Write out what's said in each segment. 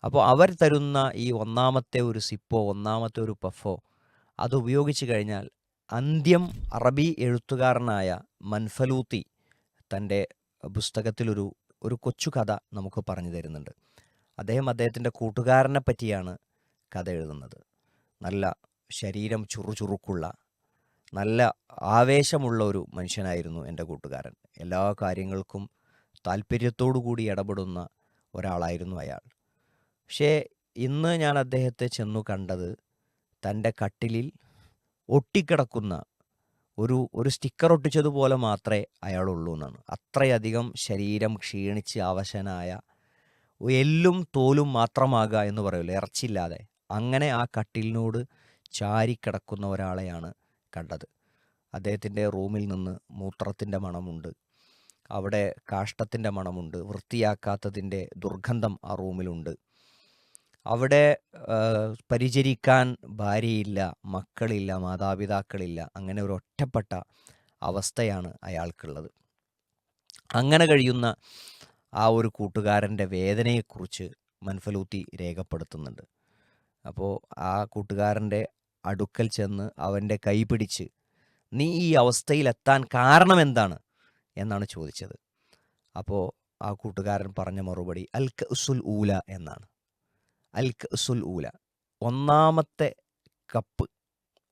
അപ്പോൾ അവർ തരുന്ന ഈ ഒന്നാമത്തെ ഒരു സിപ്പോ ഒന്നാമത്തെ ഒരു പഫോ അത് ഉപയോഗിച്ച് കഴിഞ്ഞാൽ അന്ത്യം അറബി എഴുത്തുകാരനായ മൻഫലൂത്തി തൻ്റെ പുസ്തകത്തിലൊരു ഒരു കൊച്ചു കഥ നമുക്ക് പറഞ്ഞു തരുന്നുണ്ട്. അദ്ദേഹത്തിൻ്റെ കൂട്ടുകാരനെ പറ്റിയാണ് കഥ എഴുതുന്നത്. നല്ല ശരീരം ചുറുചുറുക്കുള്ള നല്ല ആവേശമുള്ള ഒരു മനുഷ്യനായിരുന്നു എൻ്റെ കൂട്ടുകാരൻ. എല്ലാ കാര്യങ്ങൾക്കും താല്പര്യത്തോടു കൂടി ഇടപെടുന്ന ഒരാളായിരുന്നു അയാൾ. പക്ഷേ ഇന്ന് ഞാൻ അദ്ദേഹത്തെ ചെന്നു കണ്ടത് തൻ്റെ കട്ടിലിൽ ഒട്ടിക്കിടക്കുന്ന ഒരു സ്റ്റിക്കർ ഒട്ടിച്ചതുപോലെ മാത്രമേ അയാളുള്ളൂ എന്നാണ്. അത്രയധികം ശരീരം ക്ഷീണിച്ച് അവശനായ, എല്ലും തോലും മാത്രമാകുക എന്ന് പറയുമല്ലോ, ഇറച്ചില്ലാതെ, അങ്ങനെ ആ കട്ടിലിനോട് ചാരിക്കിടക്കുന്ന ഒരാളെയാണ് കണ്ടത്. അദ്ദേഹത്തിൻ്റെ റൂമിൽ നിന്ന് മൂത്രത്തിൻ്റെ മണമുണ്ട്, അവിടെ കാഷ്ടത്തിൻ്റെ മണമുണ്ട്, വൃത്തിയാക്കാത്തതിൻ്റെ ദുർഗന്ധം ആ റൂമിലുണ്ട്. അവിടെ പരിചരിക്കാൻ ഭാര്യയില്ല, മക്കളില്ല, മാതാപിതാക്കളില്ല. അങ്ങനെ ഒരു ഒറ്റപ്പെട്ട അവസ്ഥയാണ് അയാൾക്കുള്ളത്. അങ്ങനെ കഴിയുന്ന ആ ഒരു കൂട്ടുകാരൻ്റെ വേദനയെക്കുറിച്ച് മൻഫലൂത്തി രേഖപ്പെടുത്തുന്നുണ്ട്. അപ്പോൾ ആ കൂട്ടുകാരൻ്റെ അടുക്കൽ ചെന്ന് അവൻ്റെ കൈ പിടിച്ച്, നീ ഈ അവസ്ഥയിലെത്താൻ കാരണം എന്താണ് എന്നാണ് ചോദിച്ചത്. അപ്പോൾ ആ കൂട്ടുകാരൻ പറഞ്ഞ മറുപടി അൽ കഅ്സുൽ ഊല എന്നാണ്. അൽ കഅ്സുൽ ഊല, ഒന്നാമത്തെ കപ്പ്,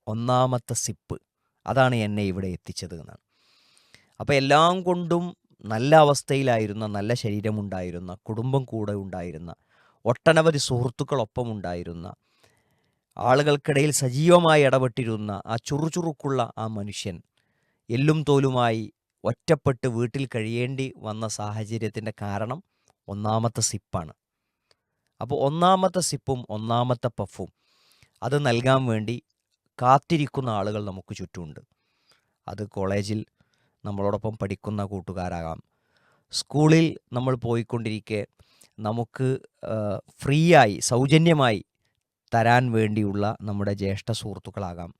ഒന്നാമത്തെ സിപ്പ്, അതാണ് എന്നെ ഇവിടെ എത്തിച്ചത് എന്നാണ്. അപ്പോൾ എല്ലാം കൊണ്ടും നല്ല അവസ്ഥയിലായിരുന്ന, നല്ല ശരീരമുണ്ടായിരുന്ന, കുടുംബം കൂടെ ഉണ്ടായിരുന്ന, ഒട്ടനവധി സുഹൃത്തുക്കളൊപ്പം ഉണ്ടായിരുന്ന, ആളുകൾക്കിടയിൽ സജീവമായി ഇടപെട്ടിരുന്ന ആ ചുറുചുറുക്കുള്ള ആ മനുഷ്യൻ എല്ലും തോലുമായി ഒറ്റപ്പെട്ട് വീട്ടിൽ കഴിയേണ്ടി വന്ന സാഹചര്യത്തിൻ്റെ കാരണം ഒന്നാമത്തെ സിപ്പാണ്. അപ്പോൾ ഒന്നാമത്തെ സിപ്പും ഒന്നാമത്തെ പഫും അത് നൽകാൻ വേണ്ടി കാത്തിരിക്കുന്ന ആളുകൾ നമുക്ക് ചുറ്റുമുണ്ട്. അത് കോളേജിൽ നമ്മളോടൊപ്പം പഠിക്കുന്ന കൂട്ടുകാരാകാം, സ്കൂളിൽ നമ്മൾ പോയിക്കൊണ്ടിരിക്കെ നമുക്ക് ഫ്രീയായി, സൗജന്യമായി തരാൻ വേണ്ടിയുള്ള നമ്മുടെ ജ്യേഷ്ഠ സുഹൃത്തുക്കളാകാം.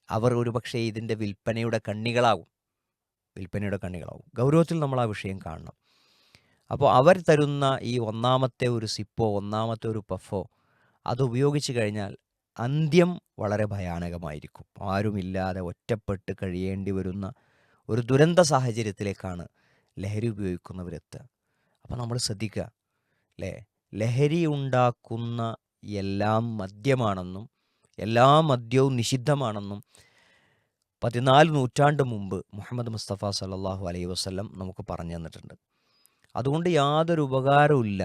അവർ ഒരുപക്ഷെ ഇതിൻ്റെ വിൽപ്പനയുടെ കണ്ണികളാകും. ഗൗരവത്തിൽ നമ്മൾ ആ വിഷയം കാണണം. അപ്പോൾ അവർ തരുന്ന ഈ ഒന്നാമത്തെ ഒരു സിപ്പോ ഒന്നാമത്തെ ഒരു പഫോ അത് ഉപയോഗിച്ച് കഴിഞ്ഞാൽ അന്ത്യം വളരെ ഭയാനകമായിരിക്കും. ആരുമില്ലാതെ ഒറ്റപ്പെട്ട് കഴിയേണ്ടി വരുന്ന ഒരു ദുരന്ത സാഹചര്യത്തിലേക്കാണ് ലഹരി ഉപയോഗിക്കുന്നവരെത്തുക. അപ്പോൾ നമ്മൾ ശ്രദ്ധിക്കുക, ലഹരി ഉണ്ടാക്കുന്ന എല്ലാം മദ്യമാണെന്നും എല്ലാ മദ്യവും നിഷിദ്ധമാണെന്നും 14 നൂറ്റാണ്ട് മുമ്പ് മുഹമ്മദ് മുസ്തഫ സല്ലല്ലാഹു അലൈഹി വസല്ലം നമുക്ക് പറഞ്ഞു തന്നിട്ടുണ്ട്. അതുകൊണ്ട് യാതൊരു ഉപകാരവുമില്ല.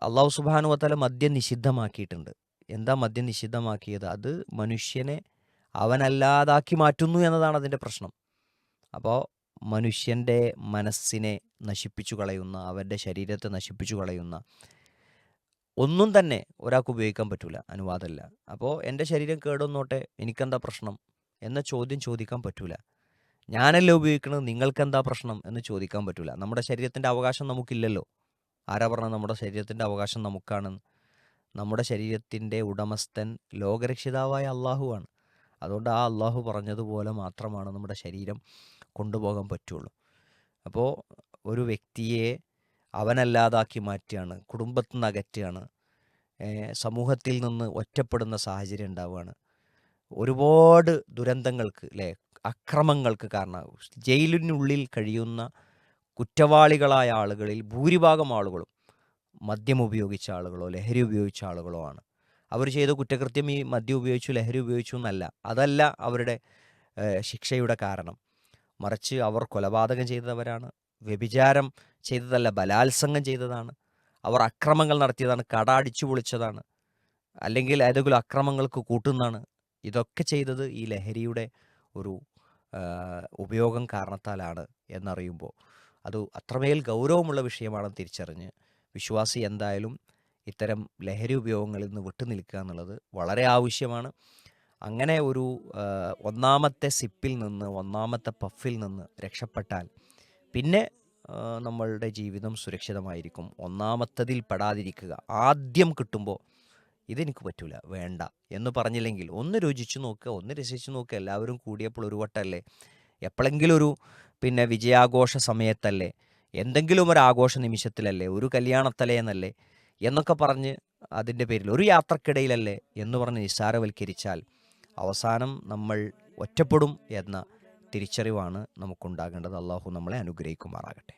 അള്ളാഹു സുബ്ഹാനഹു വ തആല മദ്യം നിഷിദ്ധമാക്കിയിട്ടുണ്ട്. എന്താ മദ്യം നിഷിദ്ധമാക്കിയത്? അത് മനുഷ്യനെ അവനല്ലാതാക്കി മാറ്റുന്നു എന്നതാണ് അതിൻ്റെ പ്രശ്നം. അപ്പോൾ മനുഷ്യൻ്റെ മനസ്സിനെ നശിപ്പിച്ചു കളയുന്ന, അവൻ്റെ ശരീരത്തെ നശിപ്പിച്ചു കളയുന്ന ഒന്നും തന്നെ ഒരാൾക്ക് ഉപയോഗിക്കാൻ പറ്റില്ല, അനുവാദമില്ല. അപ്പോൾ എൻ്റെ ശരീരം കേടൊന്നോട്ടെ, എനിക്കെന്താ പ്രശ്നം എന്ന ചോദ്യം ചോദിക്കാൻ പറ്റില്ല. ഞാനല്ലേ ഉപയോഗിക്കുന്നത്, നിങ്ങൾക്കെന്താ പ്രശ്നം എന്ന് ചോദിക്കാൻ പറ്റില്ല. നമ്മുടെ ശരീരത്തിൻ്റെ അവകാശം നമുക്കില്ലല്ലോ. ആരാ പറഞ്ഞത് നമ്മുടെ ശരീരത്തിൻ്റെ അവകാശം നമുക്കാണെന്ന്? നമ്മുടെ ശരീരത്തിൻ്റെ ഉടമസ്ഥൻ ലോകരക്ഷിതാവായ അള്ളാഹുവാണ്. അതുകൊണ്ട് ആ അള്ളാഹു പറഞ്ഞതുപോലെ മാത്രമാണ് നമ്മുടെ ശരീരം കൊണ്ടുപോകാൻ പറ്റുള്ളൂ. അപ്പോൾ ഒരു വ്യക്തിയെ അവനല്ലാതാക്കി മാറ്റുകയാണ്, കുടുംബത്തിൽ നിന്ന് അകറ്റുകയാണ്, സമൂഹത്തിൽ നിന്ന് ഒറ്റപ്പെടുന്ന സാഹചര്യം ഉണ്ടാവുകയാണ്. ഒരുപാട് ദുരന്തങ്ങൾക്ക്, അക്രമങ്ങൾക്ക് കാരണമാകും. ജയിലിനുള്ളിൽ കഴിയുന്ന കുറ്റവാളികളായ ആളുകളിൽ ഭൂരിഭാഗം ആളുകളും മദ്യം ഉപയോഗിച്ച ആളുകളോ ലഹരി ഉപയോഗിച്ച ആളുകളോ ആണ്. അവർ ചെയ്ത കുറ്റകൃത്യം ഈ മദ്യം ഉപയോഗിച്ചു, ലഹരി ഉപയോഗിച്ചു എന്നല്ല, അതല്ല അവരുടെ ശിക്ഷയുടെ കാരണം. മറിച്ച് അവർ കൊലപാതകം ചെയ്തവരാണ്, വ്യഭിചാരം ചെയ്തതല്ല, ബലാത്സംഗം ചെയ്തതാണ്, അവർ അക്രമങ്ങൾ നടത്തിയതാണ്, കട അടിച്ചു പൊളിച്ചതാണ്, അല്ലെങ്കിൽ ഏതെങ്കിലും അക്രമങ്ങൾക്ക് കൂട്ടുന്നതാണ്. ഇതൊക്കെ ചെയ്തത് ഈ ലഹരിയുടെ ഒരു ഉപയോഗം കാരണത്താലാണ് എന്നറിയുമ്പോൾ അത് അത്രമേൽ ഗൗരവമുള്ള വിഷയമാണെന്ന് തിരിച്ചറിഞ്ഞ് വിശ്വാസി എന്തായാലും ഇത്തരം ലഹരി ഉപയോഗങ്ങളിൽ നിന്ന് വിട്ടുനിൽക്കുക എന്നുള്ളത് വളരെ ആവശ്യമാണ്. അങ്ങനെ ഒരു ഒന്നാമത്തെ സിപ്പിൽ നിന്ന്, ഒന്നാമത്തെ പഫിൽ നിന്ന് രക്ഷപ്പെട്ടാൽ പിന്നെ നമ്മളുടെ ജീവിതം സുരക്ഷിതമായിരിക്കും. ഒന്നാമത്തതിൽ പെടാതിരിക്കുക. ആദ്യം കിട്ടുമ്പോൾ ഇതെനിക്ക് പറ്റൂല, വേണ്ട എന്ന് പറഞ്ഞില്ലെങ്കിൽ ഒന്ന് രുചിച്ചു നോക്കുക, ഒന്ന് രസിച്ചു നോക്കുക. എല്ലാവരും കൂടിയപ്പോൾ ഒരു വട്ടമല്ലേ, എപ്പോഴെങ്കിലും ഒരു വിജയാഘോഷ സമയത്തല്ലേ, എന്തെങ്കിലും ഒരു ആഘോഷ നിമിഷത്തിലല്ലേ, ഒരു കല്യാണത്തലേന്നല്ലേ എന്നൊക്കെ പറഞ്ഞ് അതിൻ്റെ പേരിൽ ഒരു യാത്രക്കിടയിലല്ലേ എന്ന് പറഞ്ഞ് നിസ്സാരവൽക്കരിച്ചാൽ അവസാനം നമ്മൾ ഒറ്റപ്പെടും എന്ന തിരിച്ചറിവാണ് നമുക്കുണ്ടാകേണ്ടത്. അള്ളാഹു നമ്മളെ അനുഗ്രഹിക്കുമാറാകട്ടെ.